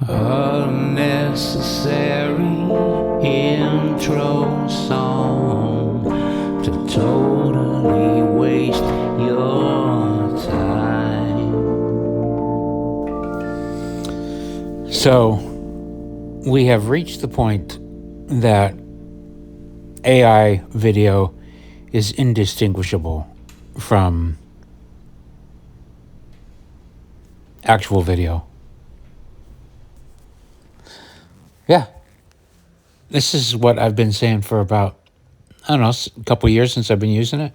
Unnecessary intro song to totally waste your time. So, we have reached the point that AI video is indistinguishable from actual video. Yeah. This is what I've been saying for about, I don't know, a couple of years since I've been using it.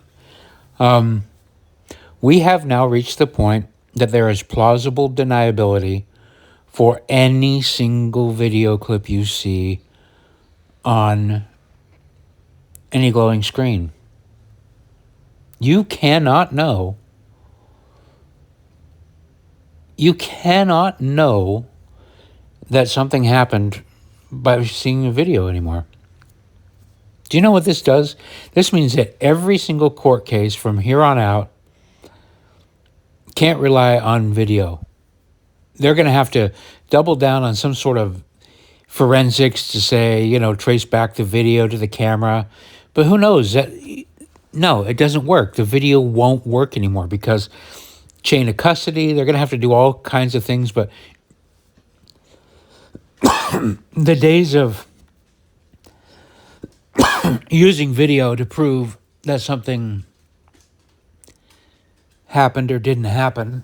We have now reached the point that there is plausible deniability for any single video clip you see on any glowing screen. You cannot know that something happened by seeing a video anymore. Do you know what this does? This means that every single court case from here on out can't rely on video. They're going to have to double down on some sort of forensics to say, trace back the video to the camera. But who knows? No, it doesn't work. The video won't work anymore because chain of custody, they're going to have to do all kinds of things. But the days of using video to prove that something happened or didn't happen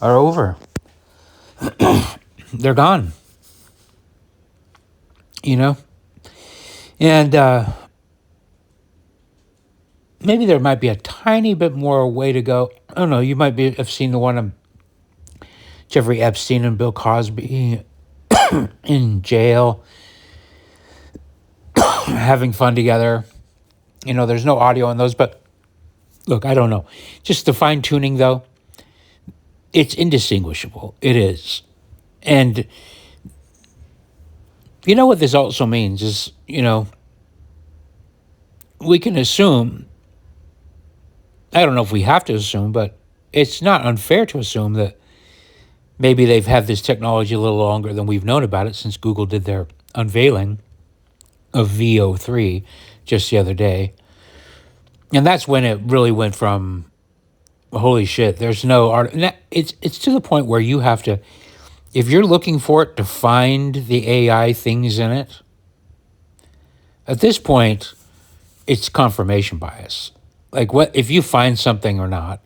are over. They're gone. And maybe there might be a tiny bit more way to go. I don't know. You might have seen the one of Jeffrey Epstein and Bill Cosby in jail, having fun together. There's no audio on those, but look, I don't know. Just the fine tuning, though, it's indistinguishable. It is. And you know what this also means is, we can assume, I don't know if we have to assume, but it's not unfair to assume that maybe they've had this technology a little longer than we've known about it since Google did their unveiling of VO3 just the other day. And that's when it really went from, holy shit, there's no art. It's to the point where you have to, if you're looking for it to find the AI things in it, at this point, it's confirmation bias. Like, what if you find something or not?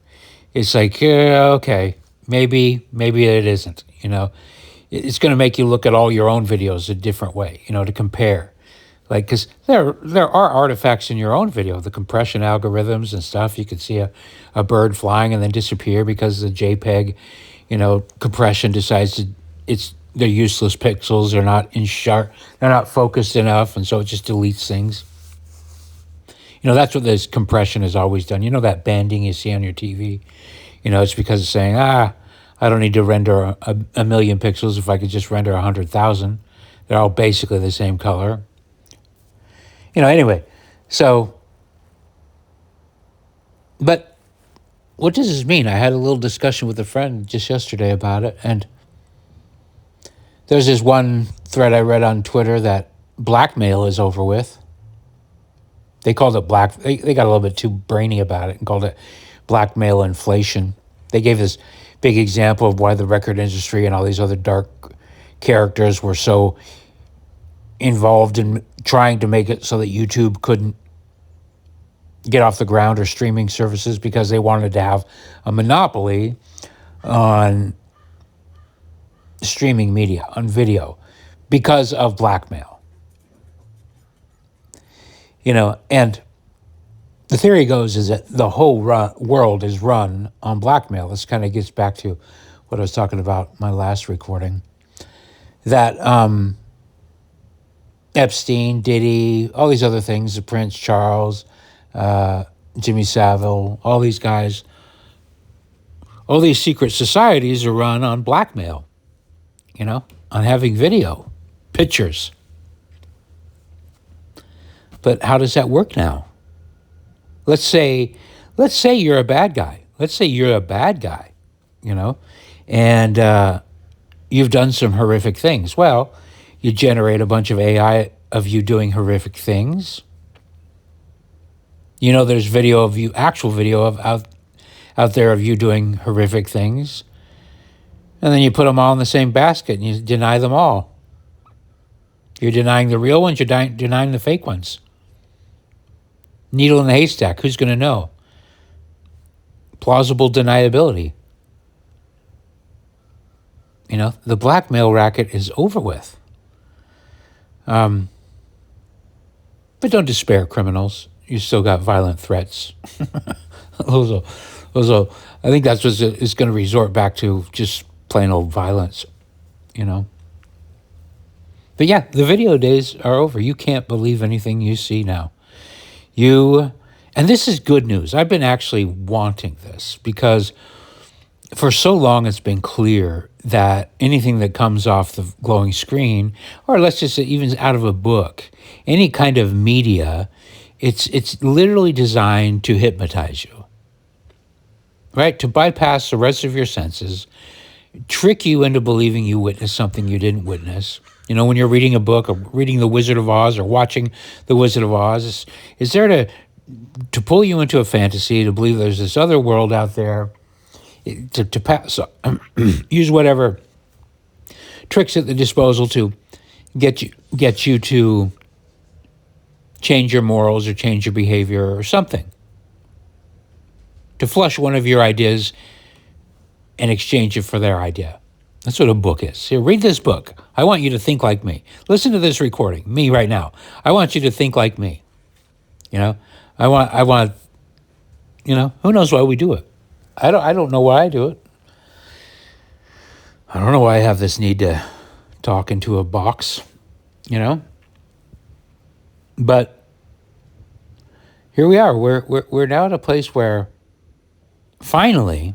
It's like, yeah, okay, maybe it isn't. It's going to make you look at all your own videos a different way. To compare, like, because there are artifacts in your own video, the compression algorithms and stuff. You could see a bird flying and then disappear because the JPEG, compression decides they're useless pixels. They're not they're not focused enough, and so it just deletes things. That's what this compression has always done. That banding you see on your TV, it's because it's saying, I don't need to render a million pixels if I could just render 100,000. They're all basically the same color. Anyway, so, but what does this mean? I had a little discussion with a friend just yesterday about it, and there's this one thread I read on Twitter that blackmail is over with. They called it they got a little bit too brainy about it and called it blackmail inflation. They gave this big example of why the record industry and all these other dark characters were so involved in trying to make it so that YouTube couldn't get off the ground, or streaming services, because they wanted to have a monopoly on streaming media, on video, because of blackmail. And the theory goes is that the whole world is run on blackmail. This kind of gets back to what I was talking about my last recording. That Epstein, Diddy, all these other things, Prince Charles, Jimmy Savile, all these guys, all these secret societies are run on blackmail, on having video, pictures. But how does that work now? Let's say you're a bad guy. And you've done some horrific things. Well, you generate a bunch of AI of you doing horrific things. There's video of you, actual video of out there of you doing horrific things. And then you put them all in the same basket and you deny them all. You're denying the real ones, you're denying the fake ones. Needle in the haystack, who's going to know? Plausible deniability. The blackmail racket is over with. But don't despair, criminals. You still got violent threats. I think that's what it's going to resort back to, just plain old violence, But yeah, the video days are over. You can't believe anything you see now. And this is good news. I've been actually wanting this because for so long it's been clear that anything that comes off the glowing screen, or let's just say even out of a book, any kind of media, it's literally designed to hypnotize you, right? To bypass the rest of your senses, trick you into believing you witnessed something you didn't witness. When you're reading a book or reading The Wizard of Oz or watching The Wizard of Oz, is there to pull you into a fantasy, to believe there's this other world out there, to pass, use whatever tricks at the disposal to get you to change your morals or change your behavior or something, to flush one of your ideas and exchange it for their idea. That's what a book is. Here, read this book. I want you to think like me. Listen to this recording, me right now. I want you to think like me. I want, who knows why we do it? I don't know why I do it. I don't know why I have this need to talk into a box, But here we are. We're now at a place where finally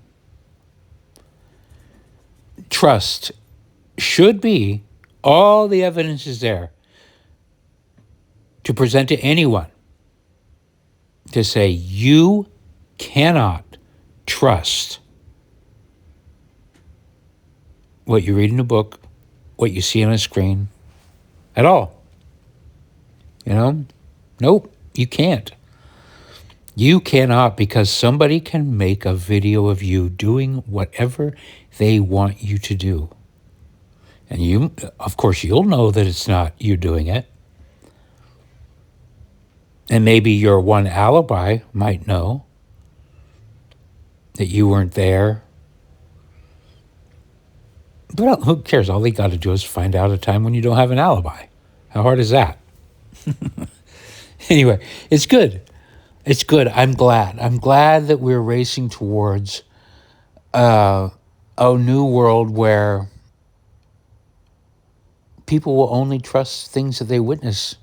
trust should be, all the evidence is there to present to anyone to say you cannot trust what you read in a book, what you see on a screen at all. Nope, you can't. You cannot, because somebody can make a video of you doing whatever they want you to do. And of course, you'll know that it's not you doing it. And maybe your one alibi might know that you weren't there. But who cares? All they got to do is find out a time when you don't have an alibi. How hard is that? Anyway, it's good. It's good. I'm glad. I'm glad that we're racing towards a new world where people will only trust things that they witness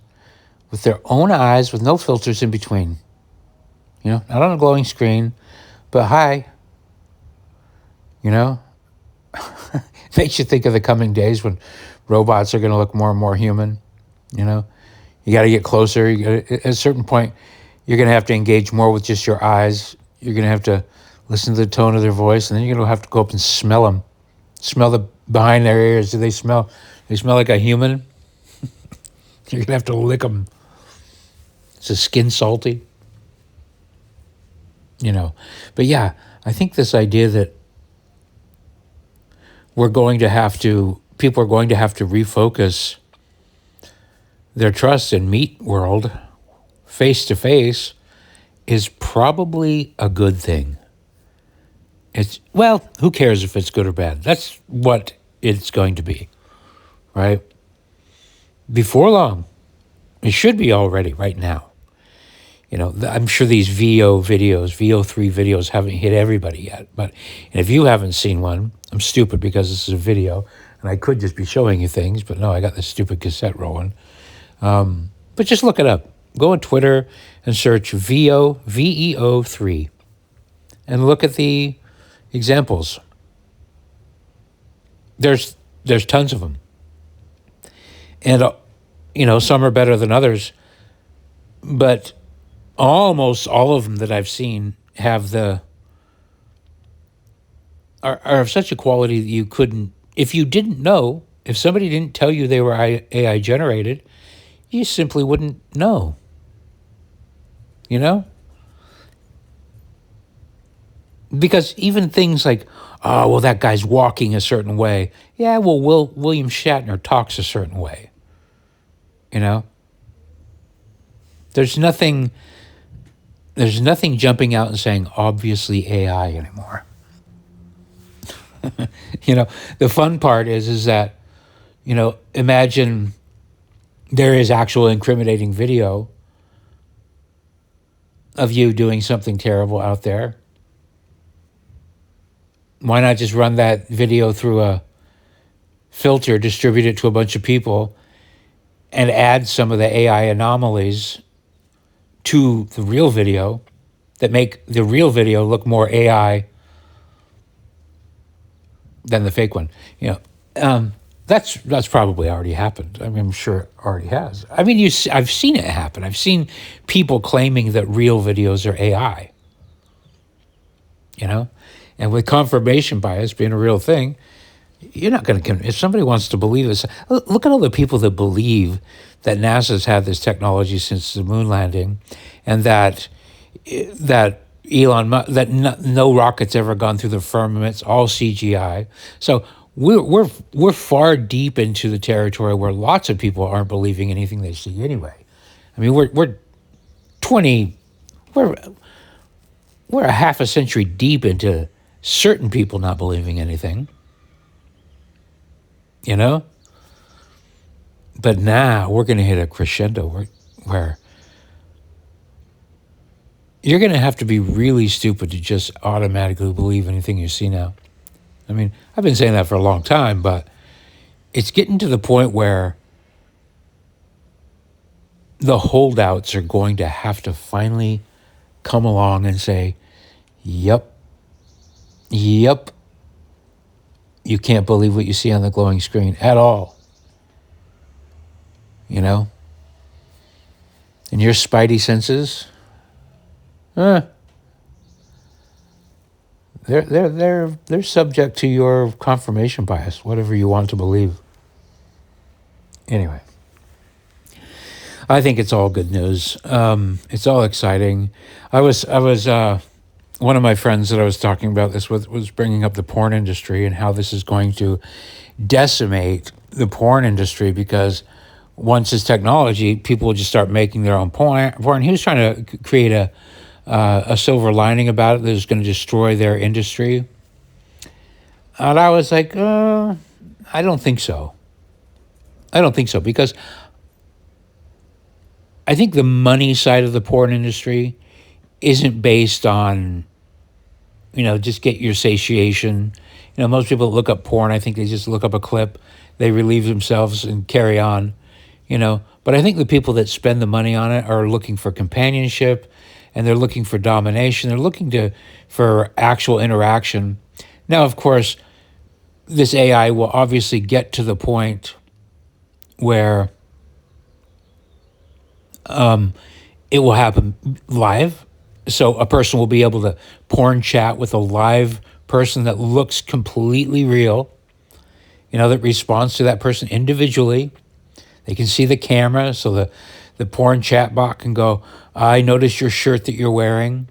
with their own eyes, with no filters in between. Not on a glowing screen, but hi. Makes you think of the coming days when robots are going to look more and more human. You got to get closer. At a certain point, you're going to have to engage more with just your eyes. You're going to have to listen to the tone of their voice, and then you're going to have to go up and smell them. Smell the behind their ears. Do they smell? They smell like a human? You're going to have to lick them. Is the skin salty? But yeah, I think this idea that people are going to have to refocus their trust in meat world face to face is probably a good thing. Who cares if it's good or bad? That's what it's going to be, right? Before long, it should be already right now. I'm sure these VO3 videos haven't hit everybody yet. But if you haven't seen one, I'm stupid because this is a video and I could just be showing you things. But no, I got this stupid cassette rolling. But just look it up. Go on Twitter and search VEO3 and look at the examples. There's tons of them. And, some are better than others. But almost all of them that I've seen have are of such a quality that you couldn't If you didn't know, if somebody didn't tell you they were AI generated, you simply wouldn't know. You know? Because even things like, oh, well, that guy's walking a certain way. Yeah, well, William Shatner talks a certain way. You know? There's nothing jumping out and saying, obviously AI anymore. You know, the fun part is that, you know, imagine there is actual incriminating video of you doing something terrible out there. Why not just run that video through a filter, distribute it to a bunch of people, and add some of the AI anomalies to the real video that make the real video look more AI than the fake one? You know, that's probably already happened. I mean, I'm sure it already has. I mean, I've seen it happen. I've seen people claiming that real videos are AI. You know, and with confirmation bias being a real thing, you're not going to. If somebody wants to believe this, look at all the people that believe that NASA's had this technology since the moon landing, and that Elon Musk, that no rocket's ever gone through the firmament. It's all CGI. So we're far deep into the territory where lots of people aren't believing anything they see anyway. I mean, we're a half a century deep into certain people not believing anything. You know? But now we're going to hit a crescendo where you're going to have to be really stupid to just automatically believe anything you see now. I mean, I've been saying that for a long time, but it's getting to the point where the holdouts are going to have to finally come along and say, yep, you can't believe what you see on the glowing screen at all. You know? And your spidey senses, they're subject to your confirmation bias, whatever you want to believe. Anyway, I think it's all good news. It's all exciting. I was one of my friends that I was talking about this with was bringing up the porn industry and how this is going to decimate the porn industry, because once this technology, people will just start making their own porn. He was trying to create a silver lining about it that was going to destroy their industry. And I was like, I don't think so. I don't think so, because I think the money side of the porn industry isn't based on, you know, just get your satiation. You know, most people that look up porn, I think they just look up a clip, they relieve themselves and carry on, you know. But I think the people that spend the money on it are looking for companionship, and they're looking for domination. They're looking for actual interaction. Now, of course, this AI will obviously get to the point where it will happen live. So a person will be able to porn chat with a live person that looks completely real, you know, that responds to that person individually. They can see the camera, so the porn chat bot can go, I noticed your shirt that you're wearing.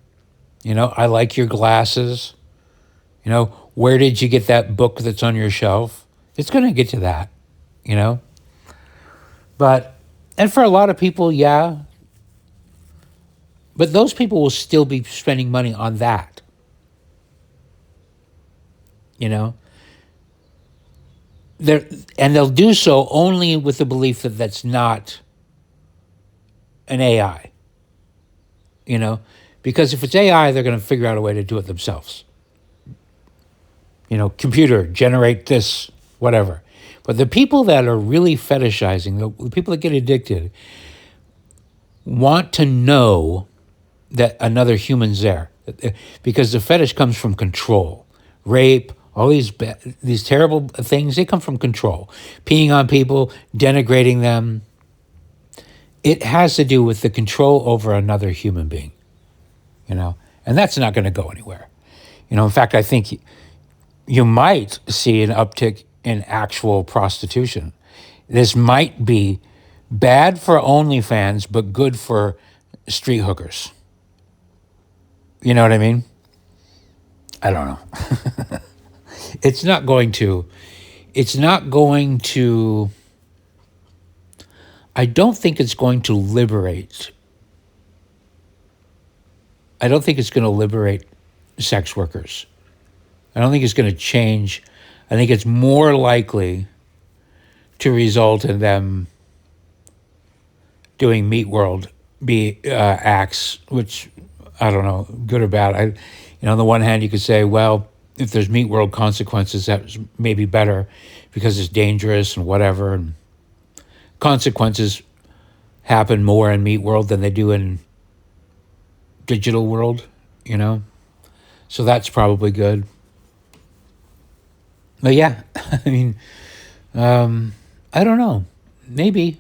You know, I like your glasses. You know, where did you get that book that's on your shelf? It's going to get to that, you know. And for a lot of people, yeah. But those people will still be spending money on that. You know. They'll do so only with the belief that that's not an AI. You know, because if it's AI, they're going to figure out a way to do it themselves. You know, computer, generate this, whatever. But the people that are really fetishizing, the people that get addicted, want to know that another human's there. Because the fetish comes from control. Rape, all these terrible things, they come from control. Peeing on people, denigrating them. It has to do with the control over another human being, you know, and that's not going to go anywhere. You know, in fact, I think you might see an uptick in actual prostitution. This might be bad for OnlyFans, but good for street hookers. You know what I mean? I don't know. It's not going to, I don't think it's going to liberate. I don't think it's going to liberate sex workers. I don't think it's going to change. I think it's more likely to result in them doing meat world acts, which I don't know, good or bad. On the one hand, you could say, well, if there's meat world consequences, that's maybe better because it's dangerous and whatever. And consequences happen more in meat world than they do in digital world, So that's probably good. But yeah, I mean, I don't know. Maybe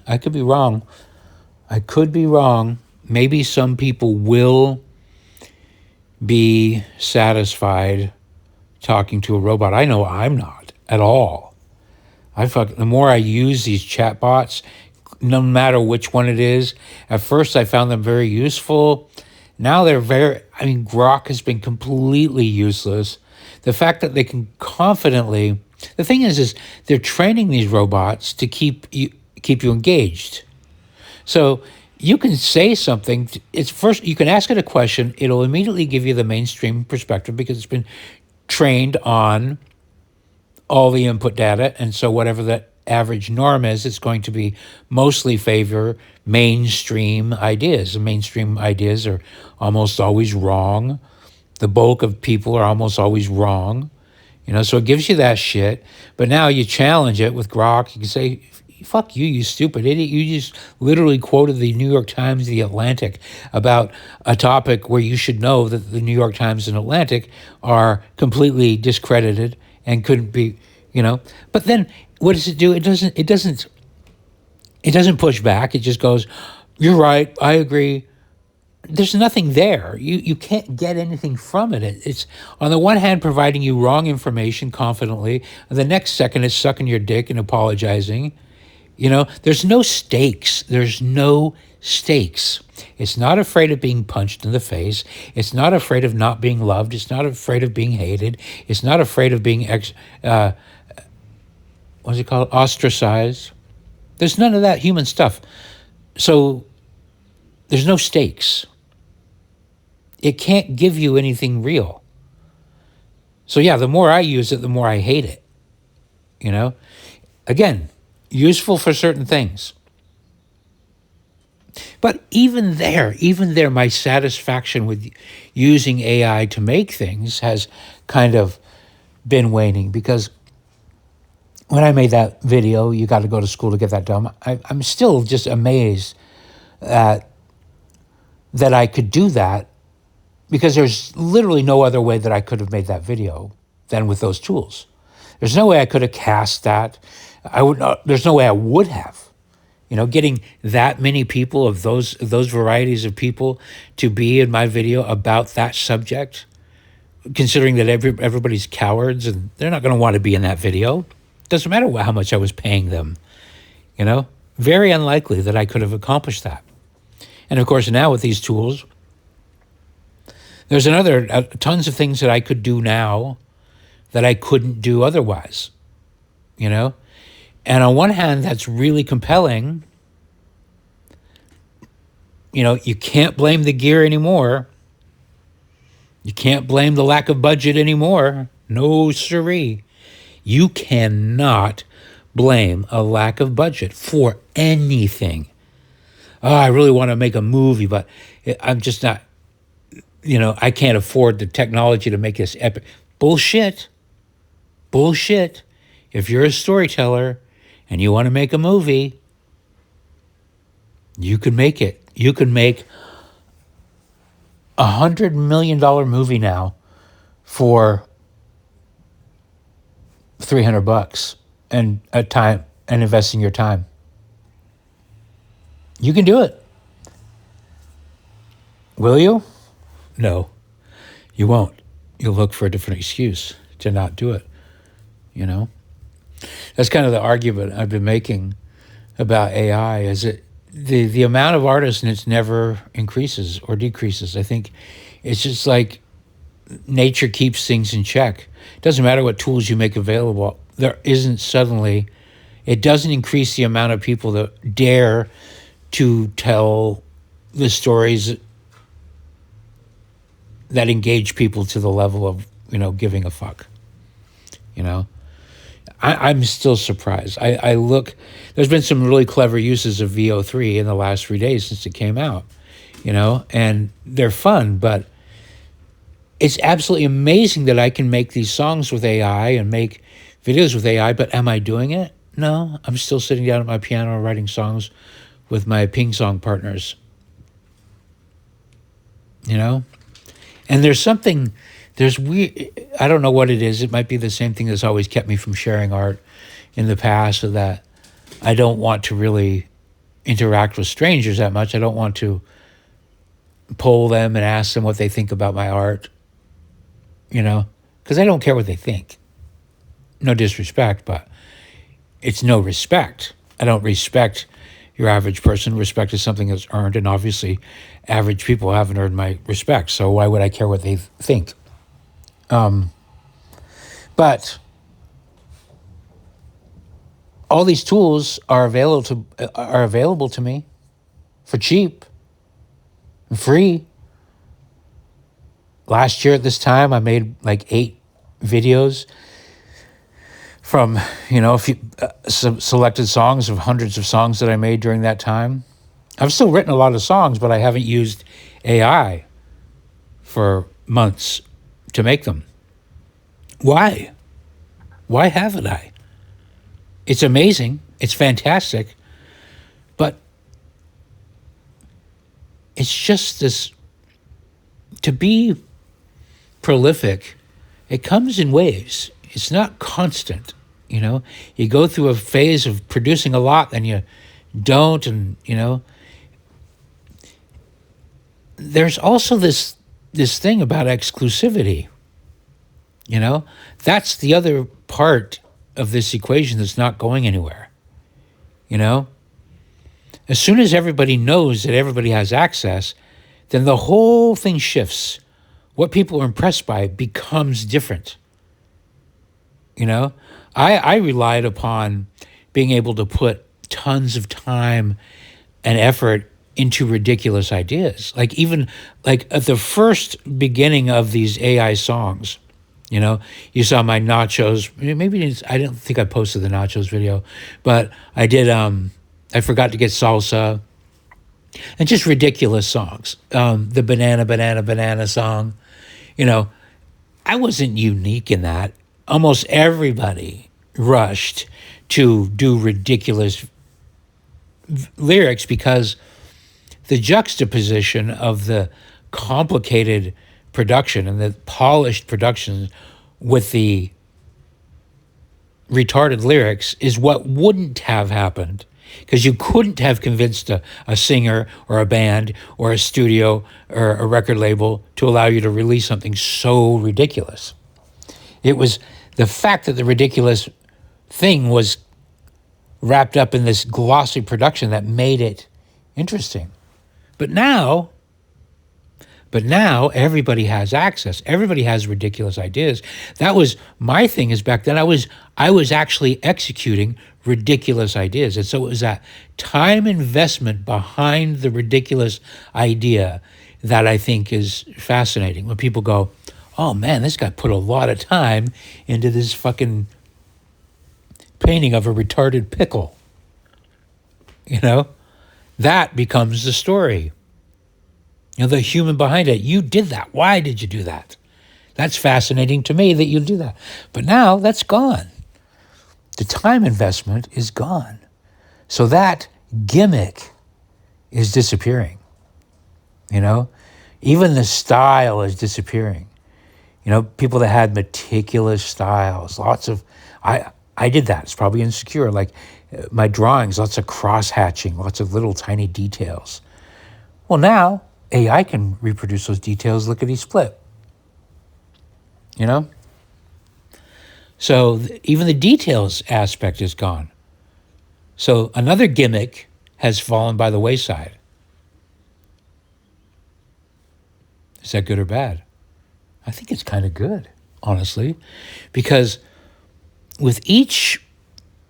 I could be wrong. Maybe some people will be satisfied talking to a robot. I know I'm not at all. The more I use these chatbots, no matter which one it is, at first I found them very useful. Now Grok has been completely useless. The fact that they can confidently, the thing is they're training these robots to keep you engaged. So you can say something. You can ask it a question. It'll immediately give you the mainstream perspective because it's been trained on all the input data. And so whatever the average norm is, it's going to be mostly favor mainstream ideas. And mainstream ideas are almost always wrong. The bulk of people are almost always wrong. So it gives you that shit. But now you challenge it with Grok. You can say, fuck you, you stupid idiot. You just literally quoted the New York Times, the Atlantic, about a topic where you should know that the New York Times and Atlantic are completely discredited and couldn't be, But then what does it do? It doesn't push back. It just goes, you're right, I agree. There's nothing there. You can't get anything from it. It's on the one hand providing you wrong information confidently. The next second it's sucking your dick and apologizing. There's no stakes. It's not afraid of being punched in the face. It's not afraid of not being loved. It's not afraid of being hated. It's not afraid of being ostracized. There's none of that human stuff. So there's no stakes. It can't give you anything real. So yeah, the more I use it, the more I hate it. Again, useful for certain things. But even there, my satisfaction with using AI to make things has kind of been waning because when I made that video, you got to go to school to get that done. I'm still just amazed that I could do that because there's literally no other way that I could have made that video than with those tools. There's no way I could have cast that. There's no way I would have. Getting that many people of those varieties of people to be in my video about that subject, considering that everybody's cowards and they're not going to want to be in that video. Doesn't matter how much I was paying them. Very unlikely that I could have accomplished that. And of course, now with these tools, there's tons of things that I could do now that I couldn't do otherwise, And on one hand, that's really compelling. You can't blame the gear anymore. You can't blame the lack of budget anymore. No siree. You cannot blame a lack of budget for anything. Oh, I really want to make a movie, but I'm just not, I can't afford the technology to make this epic. Bullshit. If you're a storyteller and you want to make a movie, you can make it. You can make $100 million movie now for $300 and time and investing your time. You can do it. Will you? No, you won't. You'll look for a different excuse to not do it, That's kind of the argument I've been making about AI is that the amount of artists in it never increases or decreases. I think it's just like nature keeps things in check. It doesn't matter what tools you make available. There isn't suddenly, it doesn't increase the amount of people that dare to tell the stories that engage people to the level of, giving a fuck. I'm still surprised. I look, there's been some really clever uses of VO3 in the last 3 days since it came out, and they're fun, but it's absolutely amazing that I can make these songs with AI and make videos with AI, but am I doing it? No, I'm still sitting down at my piano writing songs with my ping song partners, And there's weird, I don't know what it is. It might be the same thing that's always kept me from sharing art in the past, so that I don't want to really interact with strangers that much. I don't want to poll them and ask them what they think about my art, because I don't care what they think. No disrespect, but it's no respect. I don't respect your average person. Respect is something that's earned, and obviously average people haven't earned my respect, so why would I care what they think? But all these tools are available to me for cheap and free. Last year at this time, I made like 8 videos from, a few some selected songs of hundreds of songs that I made during that time. I've still written a lot of songs, but I haven't used AI for months to make them. Why? Why haven't I? It's amazing. It's fantastic. But it's just this, to be prolific, it comes in waves. It's not constant, You go through a phase of producing a lot, then you don't, and, There's also this thing about exclusivity, That's the other part of this equation that's not going anywhere, As soon as everybody knows that everybody has access, then the whole thing shifts. What people are impressed by becomes different. I relied upon being able to put tons of time and effort into ridiculous ideas. Like even like at the first beginning of these AI songs, you saw my nachos. Maybe I don't think I posted the nachos video, but I did. I forgot to get salsa, and just ridiculous songs. The banana song. I wasn't unique in that. Almost everybody rushed to do ridiculous lyrics because the juxtaposition of the complicated production and the polished production with the retarded lyrics is what wouldn't have happened, because you couldn't have convinced a singer or a band or a studio or a record label to allow you to release something so ridiculous. It was the fact that the ridiculous thing was wrapped up in this glossy production that made it interesting. But now everybody has access. Everybody has ridiculous ideas. That was my thing. Is back then I was actually executing ridiculous ideas. And so it was that time investment behind the ridiculous idea that I think is fascinating. When people go, oh man, this guy put a lot of time into this fucking painting of a retarded pickle. That becomes the story. The human behind it. You did that. Why did you do that? That's fascinating to me that you do that. But now that's gone. The time investment is gone. So that gimmick is disappearing. Even the style is disappearing. People that had meticulous styles, lots of, I did that. It's probably insecure. Like my drawings, lots of cross-hatching, lots of little tiny details. Well, now AI can reproduce those details lickety-split. So even the details aspect is gone. So another gimmick has fallen by the wayside. Is that good or bad? I think it's kind of good, honestly, because with each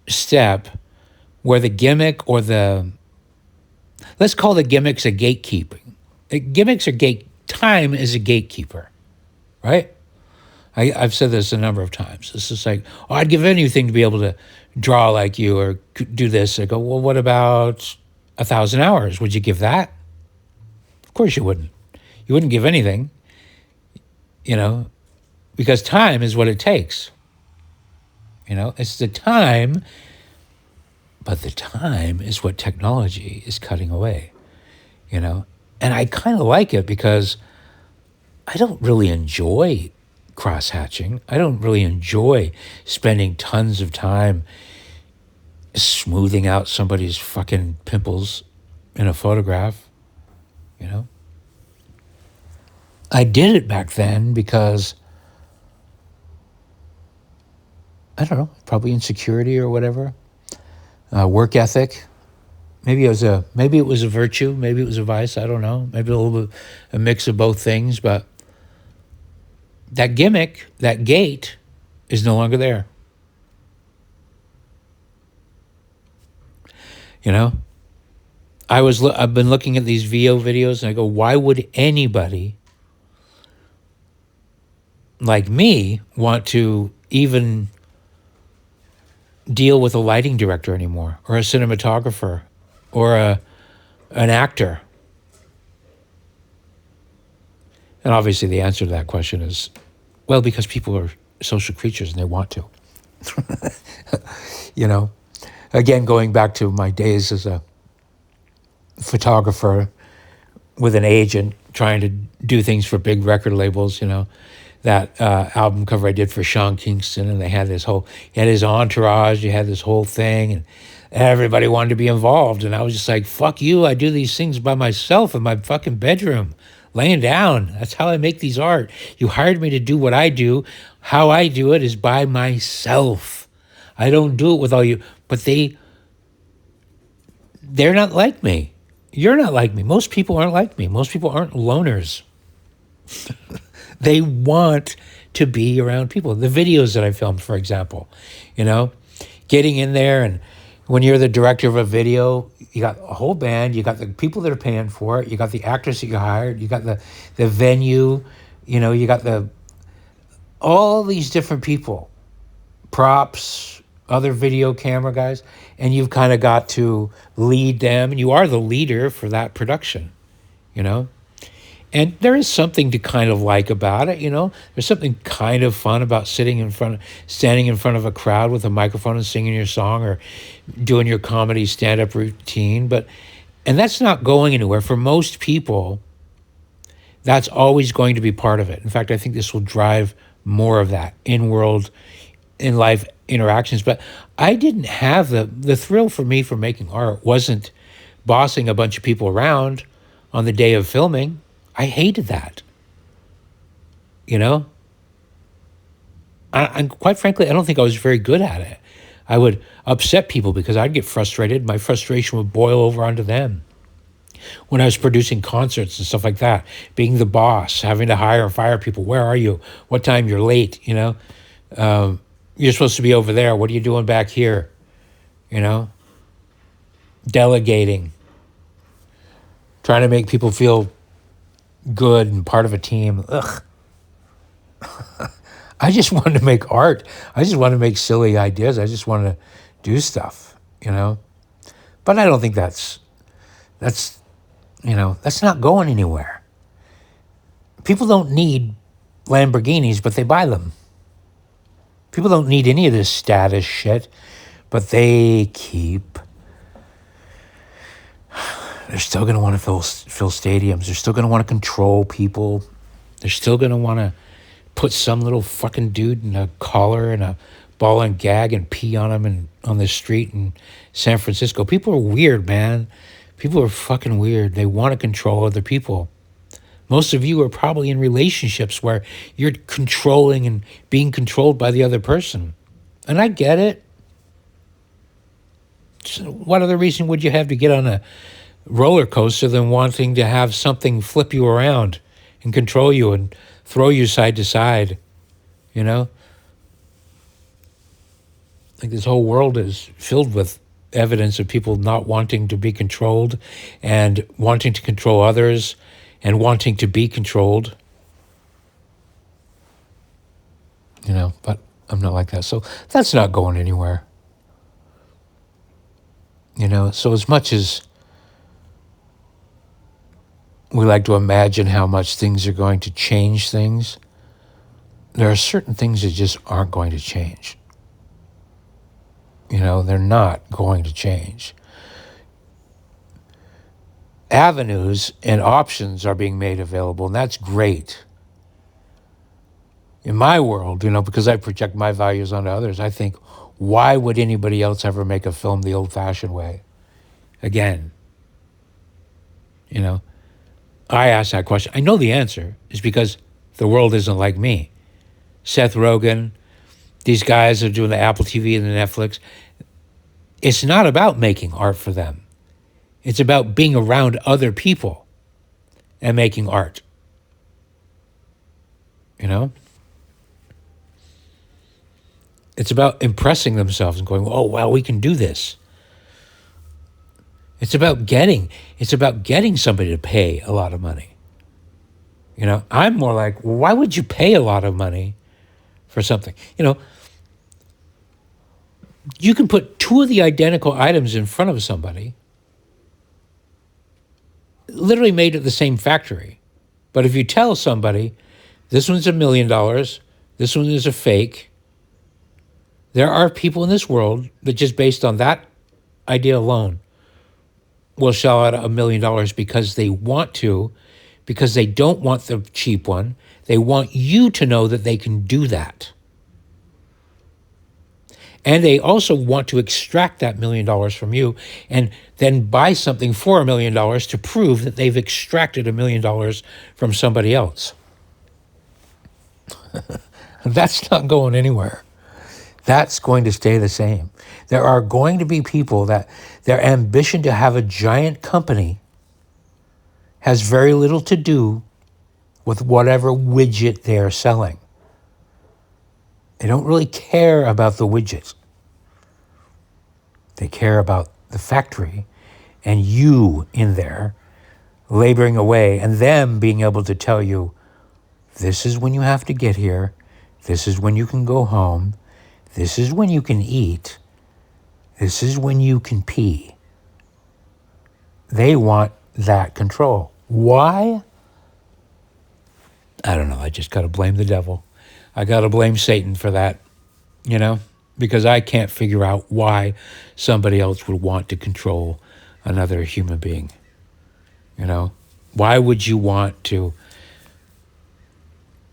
step where the gimmick or let's call the gimmicks a gatekeeping. Gimmicks are time is a gatekeeper, right? I've said this a number of times. This is like, oh, I'd give anything to be able to draw like you or do this. I go, well, what about 1,000 hours? Would you give that? Of course you wouldn't. You wouldn't give anything, because time is what it takes. It's the time, but the time is what technology is cutting away, And I kind of like it because I don't really enjoy cross-hatching. I don't really enjoy spending tons of time smoothing out somebody's fucking pimples in a photograph, I did it back then because, I don't know, probably insecurity or whatever, work ethic. Maybe it was a virtue, maybe it was a vice, I don't know. Maybe a little bit, a mix of both things, but that gimmick, that gate, is no longer there. I've been looking at these VO videos and I go, why would anybody like me want to even deal with a lighting director anymore, or a cinematographer, or an actor? And obviously the answer to that question is, well, because people are social creatures and they want to. Again, going back to my days as a photographer with an agent trying to do things for big record labels, that album cover I did for Sean Kingston, and he had his entourage, you had this whole thing, and everybody wanted to be involved. And I was just like, fuck you, I do these things by myself in my fucking bedroom, laying down. That's how I make these art. You hired me to do what I do. How I do it is by myself. I don't do it with all you, but they're not like me. You're not like me. Most people aren't like me. Most people aren't loners. They want to be around people. The videos that I filmed, for example, getting in there, and when you're the director of a video, you got a whole band, you got the people that are paying for it, you got the actors that you hired, you got the venue, you got all these different people, props, other video camera guys, and you've kind of got to lead them, and you are the leader for that production, And there is something to kind of like about it, There's something kind of fun about standing in front of a crowd with a microphone and singing your song or doing your comedy stand-up routine. And that's not going anywhere. For most people, that's always going to be part of it. In fact, I think this will drive more of that in-world, in-life interactions. But I didn't have the thrill for me for making art wasn't bossing a bunch of people around on the day of filming. I hated that, And quite frankly, I don't think I was very good at it. I would upset people because I'd get frustrated. My frustration would boil over onto them. When I was producing concerts and stuff like that, being the boss, having to hire and fire people. Where are you? What time? You're late, You're supposed to be over there. What are you doing back here? Delegating. Trying to make people feel good and part of a team. Ugh. I just wanted to make art. I just wanted to make silly ideas. I just wanted to do stuff, But I don't think that's not going anywhere. People don't need Lamborghinis, but they buy them. People don't need any of this status shit, but they keep. They're still going to want to fill stadiums. They're still going to want to control people. They're still going to want to put some little fucking dude in a collar and a ball and gag and pee on him on the street in San Francisco. People are weird, man. People are fucking weird. They want to control other people. Most of you are probably in relationships where you're controlling and being controlled by the other person. And I get it. So what other reason would you have to get on a roller coaster than wanting to have something flip you around and control you and throw you side to side, you know? Like this whole world is filled with evidence of people not wanting to be controlled and wanting to control others and wanting to be controlled. But I'm not like that. So that's not going anywhere. So as much as we like to imagine how much things are going to change things, there are certain things that just aren't going to change. They're not going to change. Avenues and options are being made available, and that's great. In my world, because I project my values onto others, I think, why would anybody else ever make a film the old-fashioned way? Again, I ask that question. I know the answer is because the world isn't like me. Seth Rogen, these guys are doing the Apple TV and the Netflix. It's not about making art for them. It's about being around other people and making art. It's about impressing themselves and going, oh, wow, we can do this. It's about getting somebody to pay a lot of money. I'm more like, well, why would you pay a lot of money for something? You can put two of the identical items in front of somebody, literally made at the same factory. But if you tell somebody, this one's $1 million, this one is a fake, there are people in this world that just based on that idea alone will shell out $1 million because they want to, because they don't want the cheap one. They want you to know that they can do that. And they also want to extract that $1 million from you and then buy something for $1 million to prove that they've extracted $1 million from somebody else. That's not going anywhere. That's going to stay the same. There are going to be people that their ambition to have a giant company has very little to do with whatever widget they are selling. They don't really care about the widget. They care about the factory and you in there laboring away and them being able to tell you, this is when you have to get here. This is when you can go home. This is when you can eat. This is when you can pee. They want that control. Why? I don't know. I just got to blame the devil. I got to blame Satan for that, because I can't figure out why somebody else would want to control another human being. Why would you want to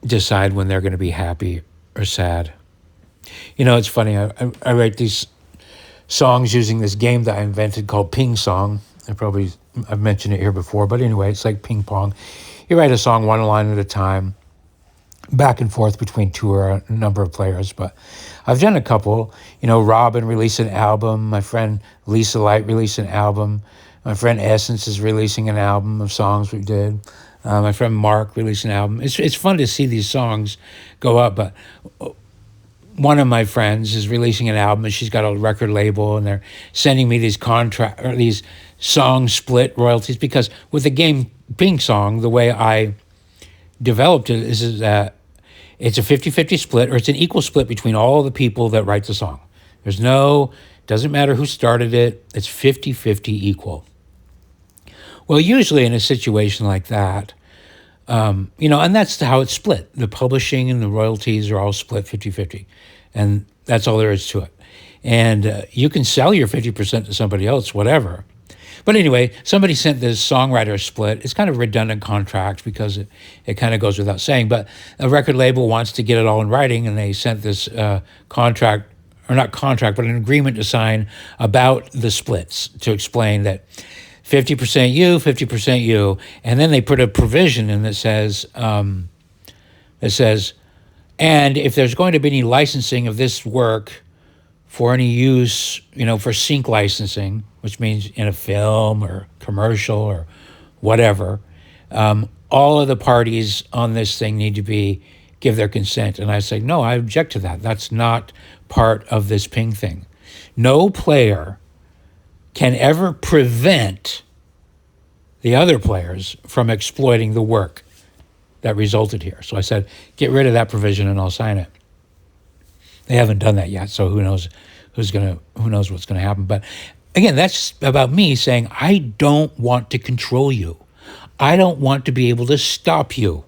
decide when they're going to be happy or sad? It's funny. I write these songs using this game that I invented called Ping Song. I've mentioned it here before, but anyway, it's like ping pong. You write a song one line at a time, back and forth between two or a number of players. But I've done a couple. Robin released an album. My friend Lisa Light released an album. My friend Essence is releasing an album of songs we did. My friend Mark released an album. It's fun to see these songs go up, but one of my friends is releasing an album and she's got a record label and they're sending me these these song split royalties because with the game Ping Song, the way I developed it is that it's a 50-50 split, or it's an equal split between all the people that write the song. Doesn't matter who started it, it's 50-50 equal. Well, usually in a situation like that, and that's how it's split. The publishing and the royalties are all split 50-50. And that's all there is to it. And you can sell your 50% to somebody else, whatever. But anyway, somebody sent this songwriter split. It's kind of a redundant contract because it kind of goes without saying. But a record label wants to get it all in writing, and they sent this contract, or not contract, but an agreement to sign about the splits to explain that 50% you, 50% you. And then they put a provision in that says, and if there's going to be any licensing of this work for any use, for sync licensing, which means in a film or commercial or whatever, all of the parties on this thing need to give their consent. And I say, no, I object to that. That's not part of this ping thing. No player can ever prevent the other players from exploiting the work that resulted here. So I said, get rid of that provision and I'll sign it. They haven't done that yet, so who knows what's going to happen. But again, that's about me saying I don't want to control you. I don't want to be able to stop you.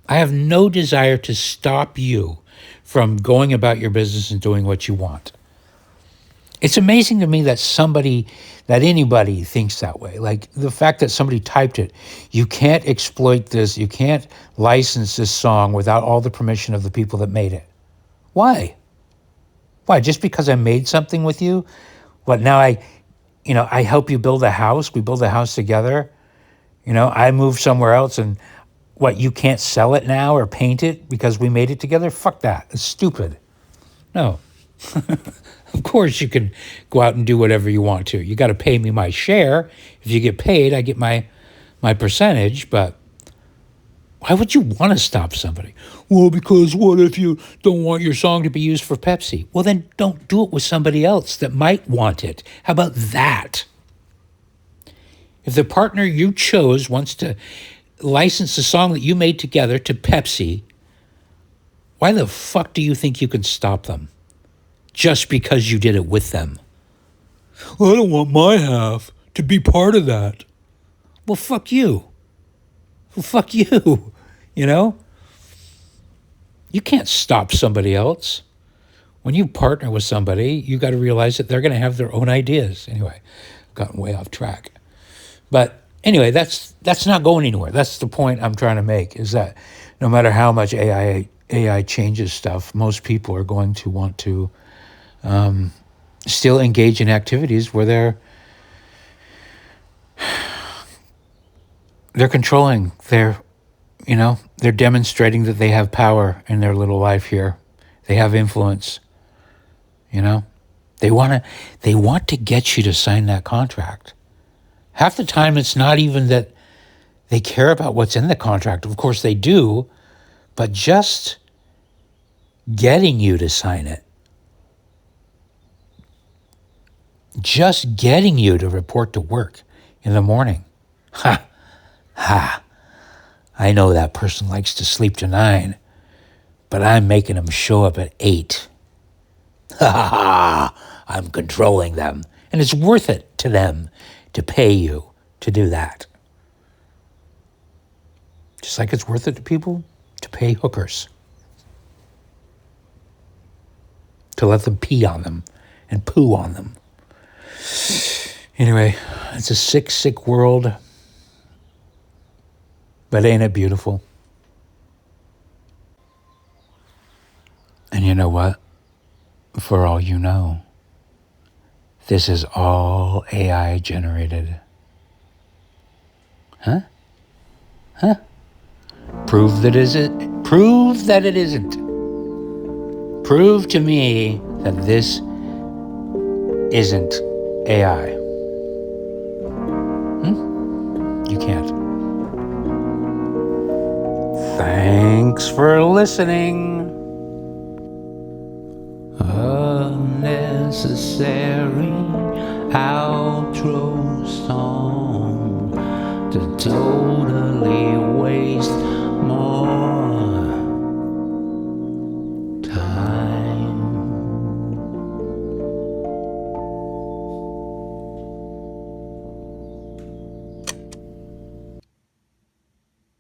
I have no desire to stop you from going about your business and doing what you want. It's amazing to me that anybody thinks that way. Like the fact that somebody typed it, you can't exploit this, you can't license this song without all the permission of the people that made it. Why? Why? Just because I made something with you? What, now I help you build a house, we build a house together, I move somewhere else and what, you can't sell it now or paint it because we made it together? Fuck that. It's stupid. No. Of course you can go out and do whatever you want to. You got to pay me my share. If you get paid, I get my percentage, but why would you want to stop somebody? Well, because what if you don't want your song to be used for Pepsi? Well, then don't do it with somebody else that might want it. How about that? If the partner you chose wants to license the song that you made together to Pepsi, why the fuck do you think you can stop them? Just because you did it with them. Well, I don't want my half to be part of that. Well, fuck you. Well, fuck you. You can't stop somebody else. When you partner with somebody, you got to realize that they're going to have their own ideas. Anyway, I've gotten way off track. But anyway, that's not going anywhere. That's the point I'm trying to make, is that no matter how much AI changes stuff, most people are going to want to still engage in activities where they're controlling, they're demonstrating that they have power in their little life here. They have influence. They want to get you to sign that contract. Half the time it's not even that they care about what's in the contract. Of course they do, but just getting you to sign it. Just getting you to report to work in the morning. Ha! I know that person likes to sleep to 9, but I'm making them show up at 8. I'm controlling them. And it's worth it to them to pay you to do that. Just like it's worth it to people to pay hookers. To let them pee on them and poo on them. Anyway, it's a sick, sick world. But ain't it beautiful? And you know what? For all you know, this is all AI generated. Huh? Prove that it isn't. Prove to me that this isn't AI. You can't. Thanks for listening. Unnecessary outro song to totally waste